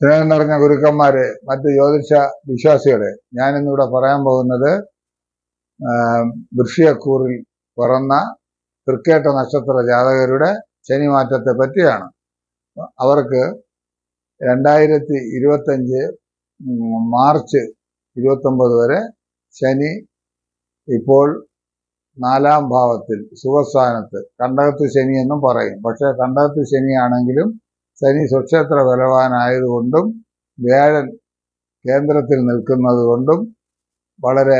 സ്നേഹം നിറഞ്ഞ ഗുരുക്കന്മാരെ, മറ്റ് ജ്യോതിഷ വിശ്വാസികളെ, ഞാനിന്നിവിടെ പറയാൻ പോകുന്നത് വൃശ്ചികക്കൂറിൽ പിറന്ന തൃക്കേട്ട നക്ഷത്ര ജാതകരുടെ ശനിമാറ്റത്തെ പറ്റിയാണ്. അവർക്ക് 2025 മാർച്ച് 29 വരെ ശനി ഇപ്പോൾ 4-ാം ഭാവത്തിൽ സുഖസ്ഥാനത്ത്, കണ്ടകത്ത് ശനി എന്നും പറയും. പക്ഷെ കണ്ടകത്ത് ശനിയാണെങ്കിലും ശനി സ്വക്ഷേത്ര ബലവാനായതുകൊണ്ടും വ്യാഴൻ കേന്ദ്രത്തിൽ നിൽക്കുന്നത് കൊണ്ടും വളരെ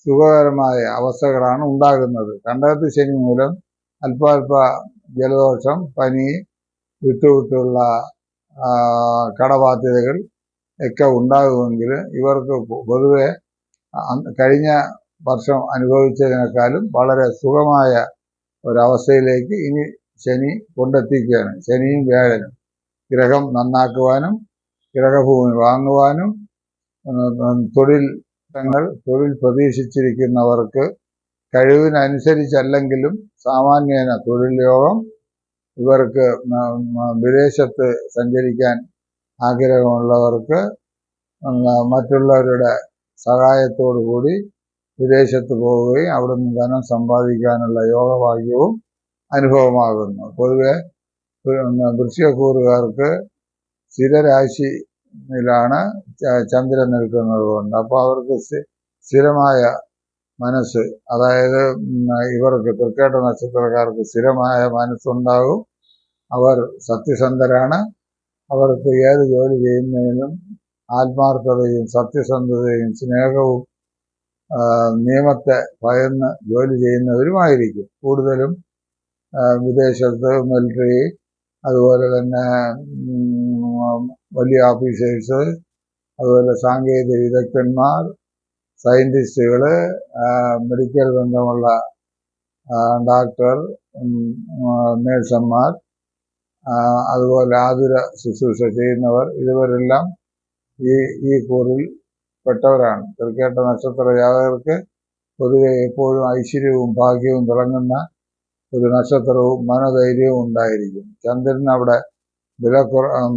സുഖകരമായ അവസ്ഥകളാണ് ഉണ്ടാകുന്നത്. കണ്ടകത്ത് ശനി മൂലം അല്പാൽപ ജലദോഷം, പനി, വിട്ടുവിട്ടുള്ള കടബാധ്യതകൾ ഒക്കെ ഉണ്ടാകുമെങ്കിൽ ഇവർക്ക് പൊതുവെ കഴിഞ്ഞ വർഷം അനുഭവിച്ചതിനേക്കാളും വളരെ സുഖമായ ഒരവസ്ഥയിലേക്ക് ഇനി ശനി കൊണ്ടെത്തിക്കുകയാണ്. ശനിയും വ്യാഴനും ഗ്രഹം നന്നാക്കുവാനും ഗ്രഹഭൂമി വാങ്ങുവാനും തൊഴിൽ പ്രതീക്ഷിച്ചിരിക്കുന്നവർക്ക് കഴിവിനനുസരിച്ചല്ലെങ്കിലും സാമാന്യേന തൊഴിൽ യോഗം, ഇവർക്ക് വിദേശത്ത് സഞ്ചരിക്കാൻ ആഗ്രഹമുള്ളവർക്ക് മറ്റുള്ളവരുടെ സഹായത്തോടു കൂടി വിദേശത്ത് പോവുകയും അവിടുന്ന് ധനം സമ്പാദിക്കാനുള്ള യോഗഭാഗ്യവും അനുഭവമാകുന്നു. പൊതുവെ വൃശ്ചികക്കൂറുകാർക്ക് സ്ഥിരരാശിയിലാണ് ചന്ദ്രൻ നിൽക്കുന്നത് കൊണ്ട് അപ്പോൾ അവർക്ക് സ്ഥിരമായ മനസ്സ്, അതായത് ഇവർക്ക് തൃക്കേട്ട നക്ഷത്രക്കാർക്ക് സ്ഥിരമായ മനസ്സുണ്ടാകും. അവർ സത്യസന്ധരാണ്. അവർക്ക് ഏത് ജോലി ചെയ്യുന്നതിനും ആത്മാർത്ഥതയും സത്യസന്ധതയും സ്നേഹവും നിയമത്തെ ഭയന്ന് ജോലി ചെയ്യുന്നവരുമായിരിക്കും. കൂടുതലും വിദേശത്ത് മിലിറ്ററി, അതുപോലെ തന്നെ വലിയ ഓഫീസേഴ്സ്, അതുപോലെ സാങ്കേതിക വിദഗ്ധന്മാർ, സയൻറ്റിസ്റ്റുകൾ, മെഡിക്കൽ ബന്ധമുള്ള ഡോക്ടർ, നേഴ്സന്മാർ, അതുപോലെ ആതുര ശുശ്രൂഷ ചെയ്യുന്നവർ, ഇവരെല്ലാം ഈ കൂറിൽ പെട്ടവരാണ്. തൃക്കേട്ട നക്ഷത്ര ജാതകർക്ക് പൊതുവെ എപ്പോഴും ഐശ്വര്യവും ഭാഗ്യവും തിളങ്ങുന്ന ഒരു നക്ഷത്രവും മനോധൈര്യവും ഉണ്ടായിരിക്കും. ചന്ദ്രൻ അവിടെ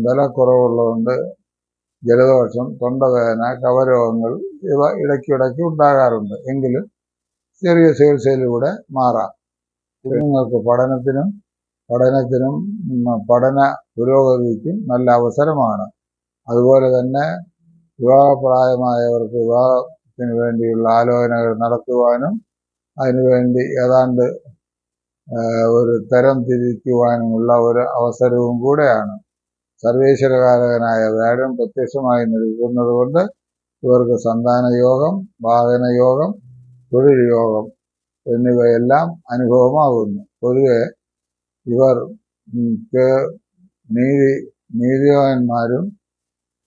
ബലക്കുറവുള്ളതുകൊണ്ട് ജലദോഷം, തൊണ്ടവേദന, കഫരോഗങ്ങൾ ഇവ ഇടയ്ക്കിടയ്ക്ക് ഉണ്ടാകാറുണ്ട്. എങ്കിലും ചെറിയ ചികിത്സയിലൂടെ മാറാം. കുഞ്ഞുങ്ങൾക്ക് പഠനത്തിനും പഠന പുരോഗതിക്കും നല്ല അവസരമാണ്. അതുപോലെ തന്നെ വിവാഹപ്രായമായവർക്ക് വിവാഹത്തിന് വേണ്ടിയുള്ള ആലോചനകൾ നടത്തുവാനും അതിനുവേണ്ടി ഏതാണ്ട് ഒരു തരം തിരിക്കുവാനുമുള്ള ഒരു അവസരവും കൂടെയാണ്. സർവേശ്വരകാരകനായ വ്യാഴം പ്രത്യക്ഷമായി നിൽക്കുന്നത് കൊണ്ട് ഇവർക്ക് സന്താനയോഗം, വാഹനയോഗം, തൊഴിൽ യോഗം എന്നിവയെല്ലാം അനുഭവമാകുന്നു. പൊതുവെ ഇവർ നീതിവാന്മാരും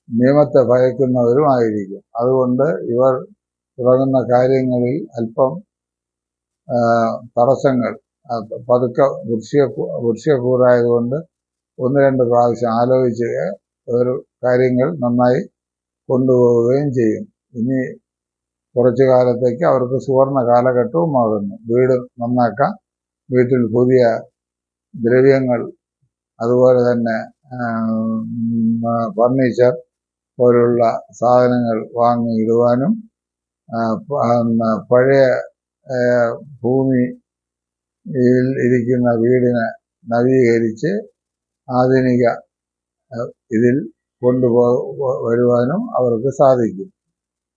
നിയമത്തെ ഭയക്കുന്നവരുമായിരിക്കും. അതുകൊണ്ട് ഇവർ തുടങ്ങുന്ന കാര്യങ്ങളിൽ അല്പം തടസ്സങ്ങൾ പതുക്കെ വൃശ്ചികക്കൂറായതുകൊണ്ട് 1-2 പ്രാവശ്യം ആലോചിച്ച് ഒരു കാര്യങ്ങൾ നന്നായി കൊണ്ടുപോവുകയും ചെയ്യും. ഇനി കുറച്ചു കാലത്തേക്ക് അവർക്ക് സുവർണ കാലഘട്ടവുമാകുന്നു. വീട് നന്നാക്കാം, വീട്ടിൽ പുതിയ ദ്രവ്യങ്ങൾ, അതുപോലെ തന്നെ ഫർണിച്ചർ പോലുള്ള സാധനങ്ങൾ വാങ്ങിയിടുവാനും പഴയ ഭൂമിയിൽ ഇരിക്കുന്ന വീടിനെ നവീകരിച്ച് ആധുനിക ഇതിൽ വരുവാനും അവർക്ക് സാധിക്കും.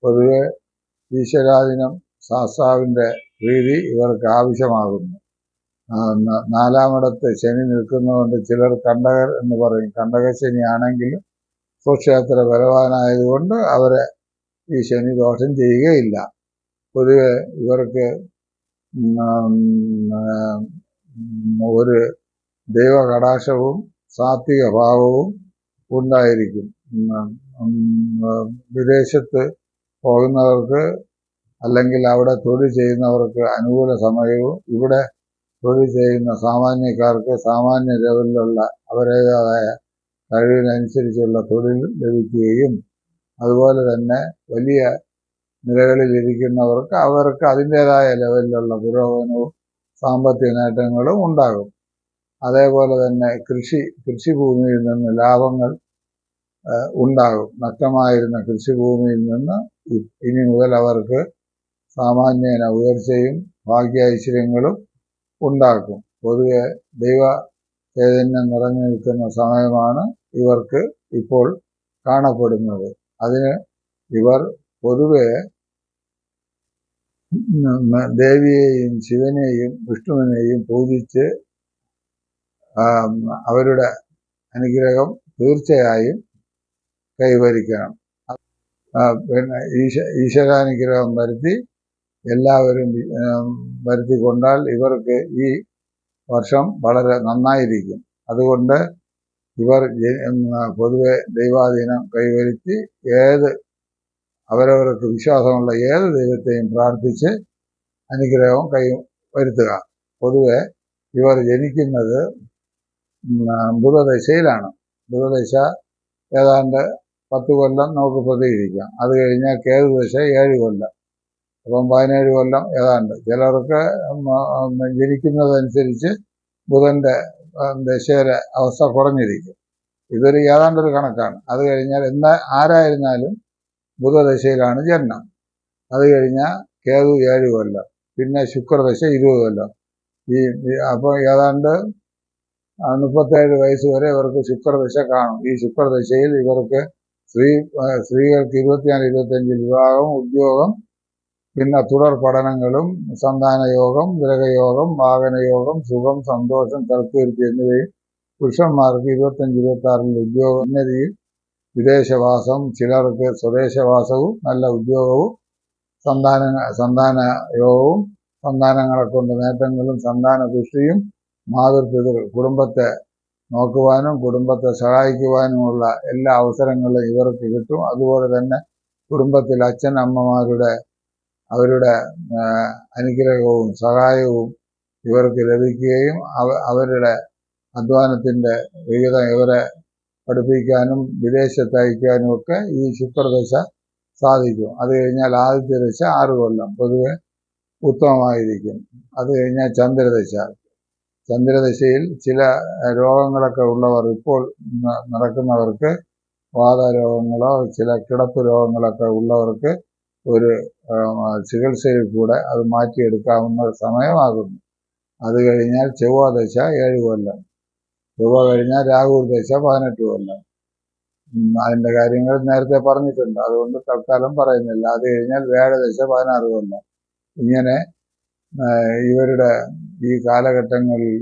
പൊതുവെ ഈശ്വരാധീനം, ശാസ്താവിൻ്റെ പ്രീതി ഇവർക്ക് ആവശ്യമാകുന്നു. 4-ാമിടത്ത് ശനി നിൽക്കുന്നതുകൊണ്ട് ചിലർ കണ്ടകർ എന്ന് പറയും. കണ്ടക ശനിയാണെങ്കിലും സ്വക്ഷേത്ര ബലവാനായതുകൊണ്ട് അവരെ ഈ ശനി ദോഷം ചെയ്യുകയില്ല. പൊതുവെ ഇവർക്ക് ഒരു ദൈവകടാക്ഷവും സാത്വിക ഭാവവും ഉണ്ടായിരിക്കും. വിദേശത്ത് പോകുന്നവർക്ക് അല്ലെങ്കിൽ അവിടെ തൊഴിൽ ചെയ്യുന്നവർക്ക് അനുകൂല സമയവും ഇവിടെ തൊഴിൽ ചെയ്യുന്ന സാമാന്യക്കാർക്ക് സാമാന്യ ലെവലിലുള്ള അവരുടേതായ കഴിവിനനുസരിച്ചുള്ള തൊഴിൽ ലഭിക്കുകയും അതുപോലെ തന്നെ വലിയ നിലകളിൽ ഇരിക്കുന്നവർക്ക് അതിൻ്റേതായ ലെവലിലുള്ള പുരോഗമനവും സാമ്പത്തിക നേട്ടങ്ങളും ഉണ്ടാകും. അതേപോലെ തന്നെ കൃഷിഭൂമിയിൽ നിന്ന് ലാഭങ്ങൾ ഉണ്ടാകും. നഷ്ടമായിരുന്ന കൃഷിഭൂമിയിൽ നിന്ന് ഇനി മുതൽ അവർക്ക് സാമാന്യേന ഉയർച്ചയും ഭാഗ്യ ഐശ്വര്യങ്ങളും ഉണ്ടാക്കും. പൊതുവെ ദൈവ ചൈതന്യം നിറഞ്ഞു നിൽക്കുന്ന സമയമാണ് ഇവർക്ക് ഇപ്പോൾ കാണപ്പെടുന്നത്. അതിന് ഇവർ പൊതുവെ ദേവിയെയും ശിവനെയും വിഷ്ണുവിനെയും പൂജിച്ച് അവരുടെ അനുഗ്രഹം തീർച്ചയായും കൈവരിക്കണം. പിന്നെ ഈശ്വരാനുഗ്രഹം വരുത്തി എല്ലാവരും വരുത്തിക്കൊണ്ടാൽ ഇവർക്ക് ഈ വർഷം വളരെ നന്നായിരിക്കും. അതുകൊണ്ട് ഇവർ പൊതുവെ ദൈവാധീനം കൈവരുത്തി അവരവർക്ക് വിശ്വാസമുള്ള ഏത് ദൈവത്തെയും പ്രാർത്ഥിച്ച് അനുഗ്രഹം കൈവരുത്തുക. പൊതുവെ ഇവർ ജനിക്കുന്നത് ബുധദശയിലാണ്. ബുധദശ ഏതാണ്ട് 10 കൊല്ലം നമുക്ക് പ്രതീക്ഷിക്കാം. അത് കഴിഞ്ഞാൽ കേതുദശ 7 കൊല്ലം, അപ്പം 17 കൊല്ലം ഏതാണ്ട്. ചിലർക്ക് ജനിക്കുന്നതനുസരിച്ച് ബുധന്റെ ദശയുടെ അവസ്ഥ കുറഞ്ഞിരിക്കും. ഇതൊരു ഏതാണ്ടൊരു കണക്കാണ്. അത് കഴിഞ്ഞാൽ ആരായിരുന്നാലും ബുധദശയിലാണ് ജനനം. അത് കഴിഞ്ഞാൽ കേതു 7 കൊല്ലം, പിന്നെ ശുക്രദശ 20 കൊല്ലം. അപ്പോൾ ഏതാണ്ട് 37 വയസ്സ് വരെ ഇവർക്ക് ശുക്രദശ കാണും. ഈ ശുക്രദശയിൽ ഇവർക്ക് സ്ത്രീകൾക്ക് 24-25 വിവാഹം, ഉദ്യോഗം, പിന്നെ തുടർ പഠനങ്ങളും, സന്താനയോഗം, ഗ്രഹയോഗം, വാഹനയോഗം, സുഖം, സന്തോഷം, തൽക്കീർത്തി എന്നിവയും പുരുഷന്മാർക്ക് 25-26 ഉദ്യോഗം, ഉന്നതിയിൽ വിദേശവാസം, ചിലർക്ക് സ്വദേശവാസവും നല്ല ഉദ്യോഗവും, സന്താന യോഗവും, സന്താനങ്ങളെ കൊണ്ട് നേട്ടങ്ങളും, സന്താന പുഷ്ടിയും, മാതൃപിതൃ കുടുംബത്തെ നോക്കുവാനും കുടുംബത്തെ സഹായിക്കുവാനുമുള്ള എല്ലാ അവസരങ്ങളും ഇവർക്ക് കിട്ടും. അതുപോലെ തന്നെ കുടുംബത്തിൽ അച്ഛൻ അമ്മമാരുടെ അവരുടെ അനുഗ്രഹവും സഹായവും ഇവർക്ക് ലഭിക്കുകയും അവരുടെ അധ്വാനത്തിൻ്റെ വിഹിതം ഇവരെ പഠിപ്പിക്കാനും വിദേശത്ത് അയക്കാനും ഒക്കെ ഈ ശുക്രദശ സാധിക്കും. അത് കഴിഞ്ഞാൽ ആദ്യത്തെ ദശ 6 കൊല്ലം പൊതുവെ ഉത്തമമായിരിക്കും. അത് കഴിഞ്ഞാൽ ചന്ദ്രദശയിൽ ചില രോഗങ്ങളൊക്കെ ഉള്ളവർ, ഇപ്പോൾ നടക്കുന്നവർക്ക് വാതരോഗങ്ങളോ ചില കിടപ്പ് രോഗങ്ങളൊക്കെ ഉള്ളവർക്ക് ഒരു ചികിത്സയിൽ കൂടെ അത് മാറ്റിയെടുക്കാവുന്ന സമയമാകുന്നു. അത് കഴിഞ്ഞാൽ ചൊവ്വാദശ 7 കൊല്ലം, ചൊവ്വ കഴിഞ്ഞാൽ രാഹുർദശ 18 കൊല്ലം. അതിൻ്റെ കാര്യങ്ങൾ നേരത്തെ പറഞ്ഞിട്ടുണ്ട്, അതുകൊണ്ട് തൽക്കാലം പറയുന്നില്ല. അത് കഴിഞ്ഞാൽ വ്യാഴദശ 16 കൊല്ലം. ഇങ്ങനെ ഇവരുടെ ഈ കാലഘട്ടങ്ങളിൽ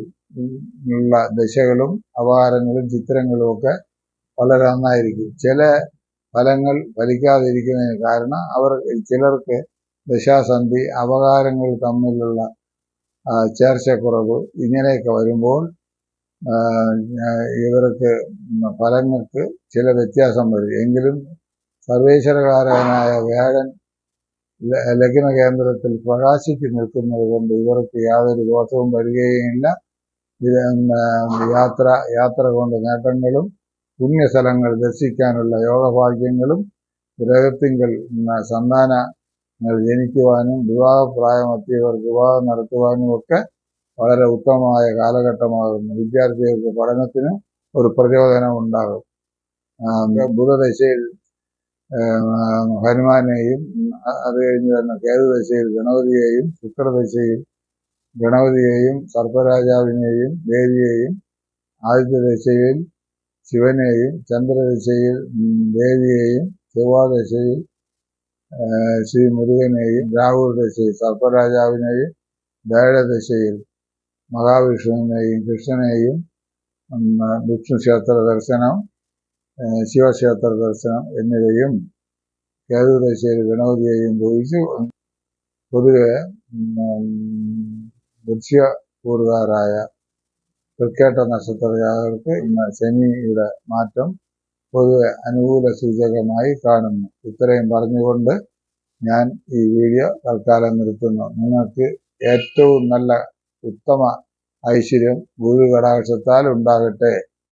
ഉള്ള ദശകളും അപകാരങ്ങളും ചിത്രങ്ങളും ഒക്കെ വളരെ നന്നായിരിക്കും. ചില ഫലങ്ങൾ ഫലിക്കാതിരിക്കുന്നതിന് കാരണം ചിലർക്ക് ദശാസന്ധി, അപകാരങ്ങൾ തമ്മിലുള്ള ചേർച്ചക്കുറവ്, ഇങ്ങനെയൊക്കെ വരുമ്പോൾ ഇവർക്ക് ഫലങ്ങൾക്ക് ചില വ്യത്യാസം വരും. എങ്കിലും സർവേശ്വരകാരകനായ വ്യാഴൻ ലഗ്ന കേന്ദ്രത്തിൽ പ്രകാശിച്ചു നിൽക്കുന്നത് കൊണ്ട് ഇവർക്ക് യാതൊരു ദോഷവും വരികയില്ല. യാത്ര കൊണ്ട് നേട്ടങ്ങളും പുണ്യസ്ഥലങ്ങൾ ദർശിക്കാനുള്ള യോഗഭാഗ്യങ്ങളും ഗ്രഹത്തിങ്കൽ സന്താനങ്ങൾ ജനിക്കുവാനും വിവാഹപ്രായമെത്തിയവർക്ക് വിവാഹം നടത്തുവാനും ഒക്കെ വളരെ ഉത്തമമായ കാലഘട്ടമാകുന്നു. വിദ്യാർത്ഥികൾക്ക് പഠനത്തിന് ഒരു പ്രചോദനം ഉണ്ടാകും. ബുധദശയിൽ ഹനുമാനെയും, അത് കഴിഞ്ഞ് തന്നെ കേതുദശയിൽ ഗണപതിയെയും, ശുക്രദശയിൽ ഗണപതിയെയും, സർപ്പരാജാവിനെയും ദേവിയെയും, ആദിത്യ ദശയിൽ ശിവനെയും, ചന്ദ്രദശയിൽ ദേവിയെയും, ചൊവ്വാദശയിൽ ശ്രീ മുരുകനെയും, രാഹുർദശയിൽ സർപ്പരാജാവിനെയും, വേഴദശയിൽ മഹാവിഷ്ണുവിനെയും കൃഷ്ണനെയും, വിഷ്ണു ക്ഷേത്ര ദർശനം, ശിവക്ഷേത്ര ദർശനം എന്നിവയും, കേതുദശയിൽ ഗണപതിയെയും പൂജിച്ചു. പൊതുവെ വൃശ്ചികക്കൂറുകാരായ തൃക്കേട്ട നക്ഷത്രജാതകർക്ക് ഇന്ന് ശനിയുടെ മാറ്റം പൊതുവെ അനുകൂല സൂചകമായി കാണുന്നു. ഇത്രയും പറഞ്ഞുകൊണ്ട് ഞാൻ ഈ വീഡിയോ തൽക്കാലം നിർത്തുന്നു. നിങ്ങൾക്ക് ഏറ്റവും നല്ല ഉത്തമ ഐശ്വര്യം ഗുരു കടാക്ഷത്താൽ ഉണ്ടാകട്ടെ.